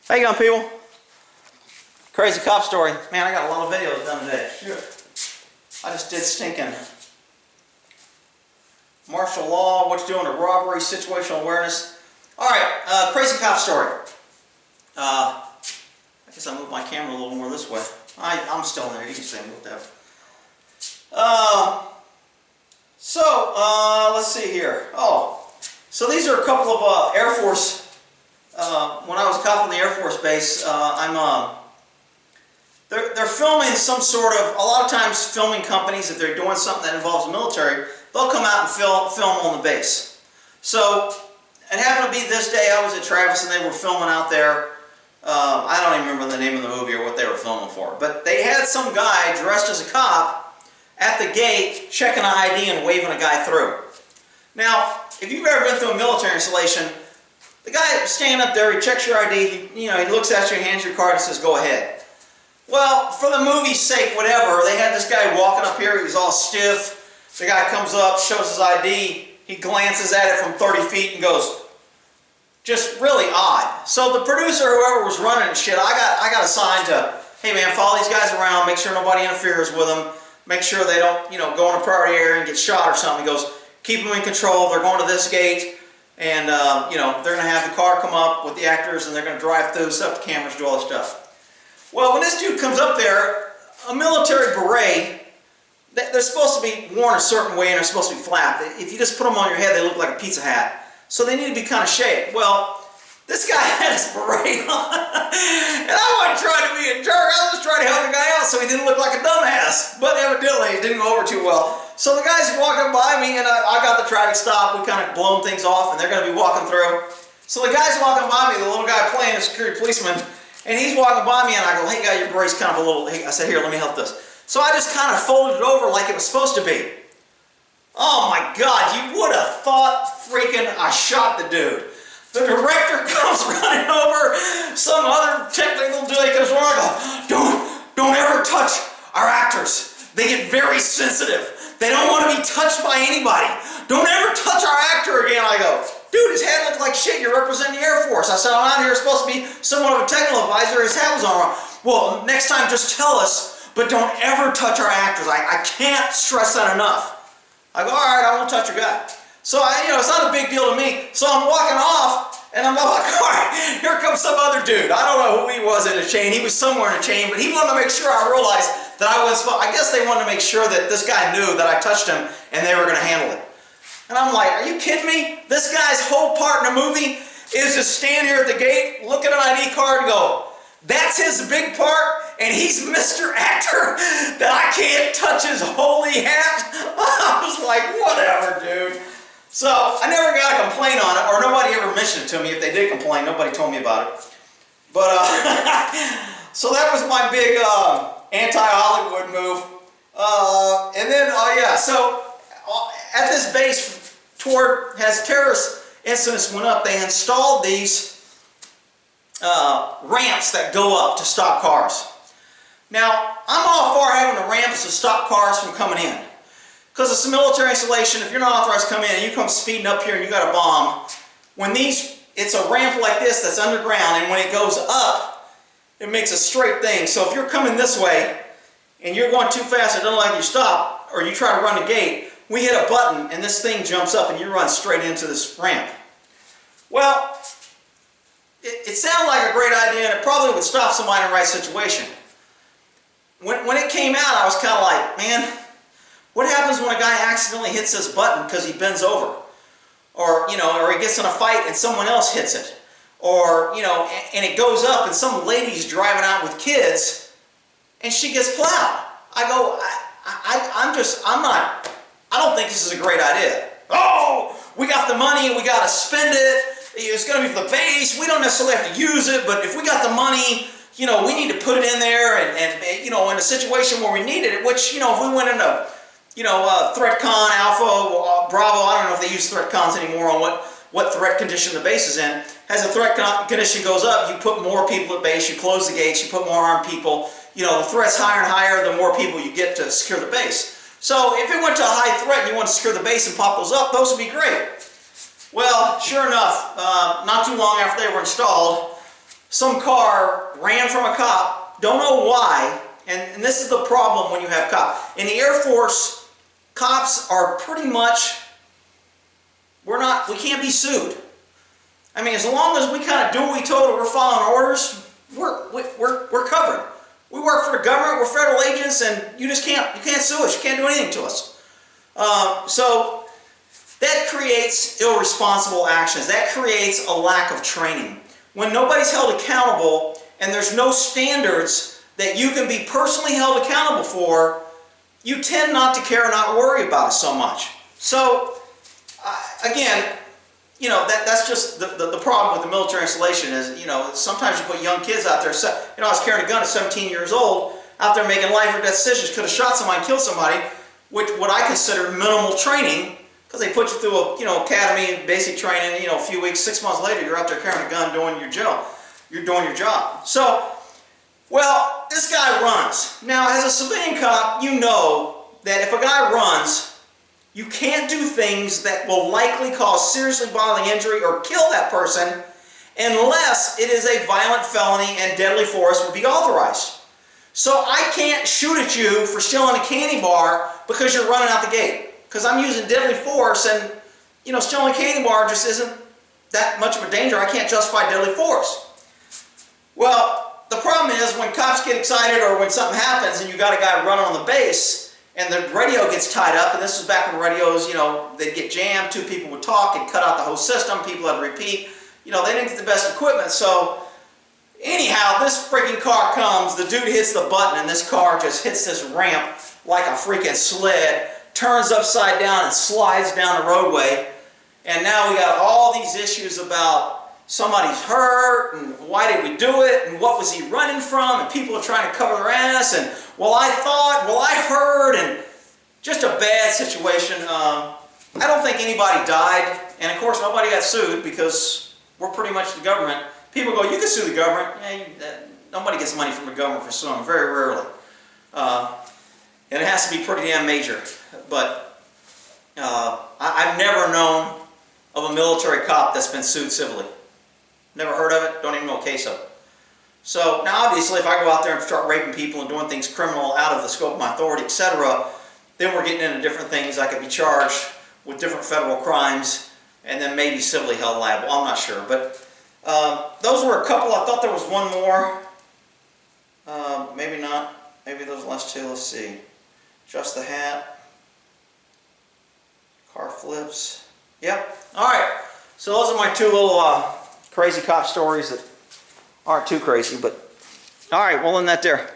How you going, people? Crazy cop story. Man, I got a lot of videos done today. Shoot. I just did stinking martial law, what you're doing, a robbery, situational awareness. Alright, crazy cop story. I guess I'll move my camera a little more this way. I'm still in there, you can see me with that. Let's see here. So these are a couple of Air Force, when I was a cop on the Air Force base, they're filming some sort of, a lot of times filming companies, if they're doing something that involves the military, they'll come out and film on the base. So it happened to be this day I was at Travis and they were filming out there. I don't even remember the name of the movie or what they were filming for, but they had some guy dressed as a cop at the gate checking an ID and waving a guy through. Now, if you've ever been through a military installation, the guy standing up there, he checks your ID, he looks at you, hands your card and says, go ahead. Well, for the movie's sake, whatever, they had this guy walking up here, he was all stiff. The guy comes up, shows his ID, he glances at it from 30 feet and goes, just really odd. So the producer, whoever was running and shit, I got assigned to, hey man, follow these guys around, make sure nobody interferes with them, make sure they don't, go in a priority area and get shot or something. He goes, keep them in control, they're going to this gate, and they're going to have the car come up with the actors and they're going to drive through, set up the cameras, do all this stuff. Well, when this dude comes up there, a military beret, they're supposed to be worn a certain way and they're supposed to be flat. If you just put them on your head, they look like a pizza hat. So they need to be kind of shaped. Well, this guy had his beret on, and I wasn't trying to be a jerk. I was just trying to help the guy out so he didn't look like a dumbass. But evidently, it didn't go over too well. So the guy's walking by me, and I got the traffic stop. We kind of blown things off, and they're going to be walking through. So the guy's walking by me, the little guy playing, a security policeman, and he's walking by me, and I go, hey guy, your beret's kind of a little, I said, here, let me help this. So I just kind of folded it over like it was supposed to be. Oh my God, you would have thought freaking I shot the dude. The director comes running over, some other technical dude comes running, I go, don't ever touch our actors. They get very sensitive. They don't want to be touched by anybody. Don't ever touch our actor again. I go, dude, his head looked like shit. You're representing the Air Force. I said, I'm out here supposed to be somewhat of a technical advisor. His head was on wrong. Well, next time just tell us, but don't ever touch our actors. I can't stress that enough. I go, all right, I won't touch your guy. So, it's not a big deal to me. So I'm walking off, and I'm like, all right, here comes some other dude. I don't know who he was in a chain. He was somewhere in a chain, but he wanted to make sure I realized that I guess they wanted to make sure that this guy knew that I touched him, and they were going to handle it. And I'm like, are you kidding me? This guy's whole part in the movie is to stand here at the gate, look at an ID card, and go, that's his big part, and he's Mr. Actor, that I can't touch his holy hat. I was like, whatever, dude. So I never got a complaint on it, or nobody ever mentioned it to me. If they did complain, nobody told me about it. But, so that was my big anti-Hollywood move. And then, so at this base, as terrorist incidents went up, they installed these ramps that go up to stop cars. Now, I'm all for having the ramps to stop cars from coming in. Because it's a military installation, if you're not authorized to come in and you come speeding up here and you got a bomb, it's a ramp like this that's underground, and when it goes up, it makes a straight thing. So if you're coming this way and you're going too fast and doesn't like you stop, or you try to run the gate, we hit a button and this thing jumps up and you run straight into this ramp. Well, it sounded like a great idea, and it probably would stop somebody in the right situation. When it came out, I was kind of like, man, what happens when a guy accidentally hits this button because he bends over? Or he gets in a fight and someone else hits it. Or, and it goes up and some lady's driving out with kids and she gets plowed. I go, I don't think this is a great idea. Oh, we got the money, we got to spend it. It's going to be for the base. We don't necessarily have to use it, but if we got the money, we need to put it in there and in a situation where we needed it, which, if we went into, ThreatCon, Alpha, Bravo, I don't know if they use ThreatCons anymore on what threat condition the base is in. As the threat condition goes up, you put more people at base, you close the gates, you put more armed people. The threat's higher and higher, the more people you get to secure the base. So if it went to a high threat and you want to secure the base and pop those up, those would be great. Well, sure enough, not too long after they were installed, some car ran from a cop, don't know why, and this is the problem when you have cops. In the Air Force, cops are pretty much, we can't be sued. I mean, as long as we kind of do what we told, we're following orders, we're covered. We work for the government, we're federal agents, and you can't sue us, you can't do anything to us. So that creates irresponsible actions. That creates a lack of training. When nobody's held accountable and there's no standards that you can be personally held accountable for, you tend not to care and not worry about it so much. So, again, that's just the problem with the military installation is, sometimes you put young kids out there. I was carrying a gun at 17 years old, out there making life or death decisions, could have shot somebody, killed somebody, which what I consider minimal training, because they put you through a, academy and basic training, a few weeks, 6 months later, you're out there carrying a gun doing your job. You're doing your job. So, well, this guy runs. Now, as a civilian cop, you know that if a guy runs, you can't do things that will likely cause seriously bodily injury or kill that person unless it is a violent felony and deadly force would be authorized. So I can't shoot at you for stealing a candy bar because you're running out the gate. Because I'm using deadly force and, stealing a candy bar just isn't that much of a danger. I can't justify deadly force. Well, the problem is when cops get excited or when something happens and you got a guy running on the base, and the radio gets tied up, and this was back when radios, they'd get jammed, two people would talk and cut out the whole system, people had to repeat. They didn't get the best equipment, so anyhow, this freaking car comes, the dude hits the button, and this car just hits this ramp like a freaking sled, turns upside down and slides down the roadway, and now we got all these issues about somebody's hurt, and why did we do it, and what was he running from, and people are trying to cover their ass, and well I thought, well I heard, and just a bad situation. I don't think anybody died, and of course nobody got sued because we're pretty much the government. People go, you can sue the government. Nobody gets money from the government for suing, very rarely. And it has to be pretty damn major. But I've never known of a military cop that's been sued civilly. Never heard of it, don't even know a case of it. So, now obviously if I go out there and start raping people and doing things criminal out of the scope of my authority, etc., then we're getting into different things. I could be charged with different federal crimes and then maybe civilly held liable. I'm not sure. But those were a couple. I thought there was one more. Maybe not. Maybe those last two. Let's see. Just the hat. Car flips. Yep. Alright. So those are my two little crazy cop stories that aren't too crazy, but alright, we'll end that there.